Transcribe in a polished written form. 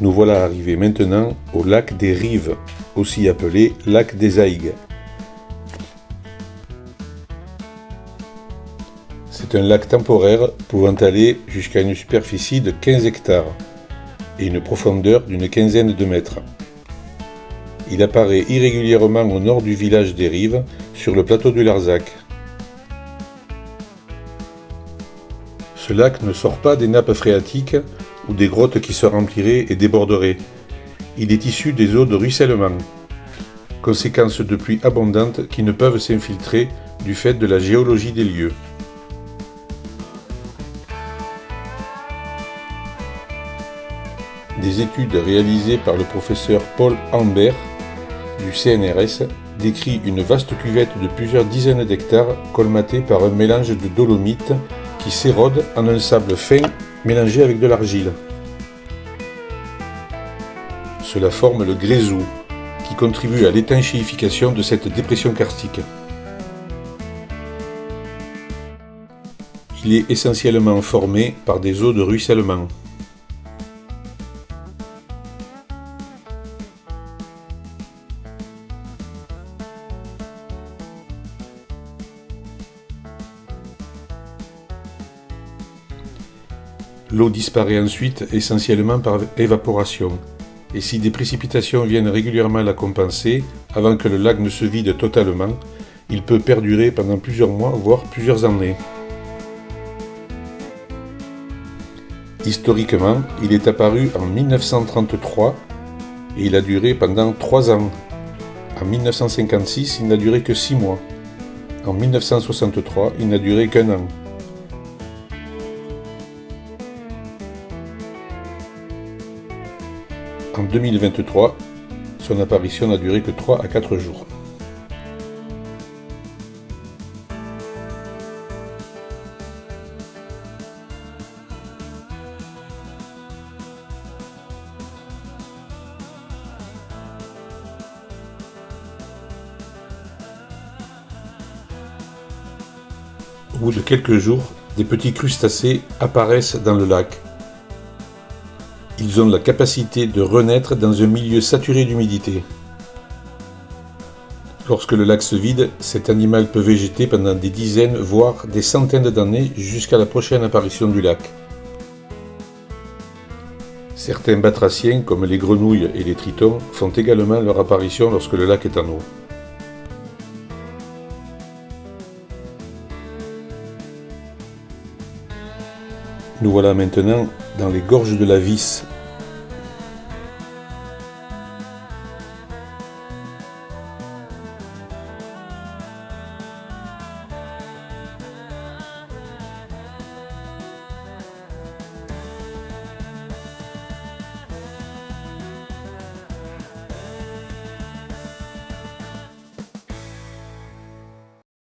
Nous voilà arrivés maintenant au lac des Rives, aussi appelé lac des Aigues. C'est un lac temporaire pouvant aller jusqu'à une superficie de 15 hectares et une profondeur d'une quinzaine de mètres. Il apparaît irrégulièrement au nord du village des Rives, sur le plateau du Larzac. Ce lac ne sort pas des nappes phréatiques ou des grottes qui se rempliraient et déborderaient. Il est issu des eaux de ruissellement, conséquence de pluies abondantes qui ne peuvent s'infiltrer du fait de la géologie des lieux. Des études réalisées par le professeur Paul Ambert du CNRS décrit une vaste cuvette de plusieurs dizaines d'hectares colmatée par un mélange de dolomite qui s'érode en un sable fin mélangé avec de l'argile. Cela forme le grézou qui contribue à l'étanchéification de cette dépression karstique. Il est essentiellement formé par des eaux de ruissellement. L'eau disparaît ensuite essentiellement par évaporation, et si des précipitations viennent régulièrement la compenser, avant que le lac ne se vide totalement, il peut perdurer pendant plusieurs mois, voire plusieurs années. Historiquement, il est apparu en 1933 et il a duré pendant 3 ans. En 1956, il n'a duré que 6 mois. En 1963, il n'a duré qu'1 an. En 2023, son apparition n'a duré que 3 à 4 jours. Au bout de quelques jours, des petits crustacés apparaissent dans le lac. Ils ont la capacité de renaître dans un milieu saturé d'humidité. Lorsque le lac se vide, cet animal peut végéter pendant des dizaines, voire des centaines d'années jusqu'à la prochaine apparition du lac. Certains batraciens, comme les grenouilles et les tritons, font également leur apparition lorsque le lac est en eau. Nous voilà maintenant dans les gorges de la Vis,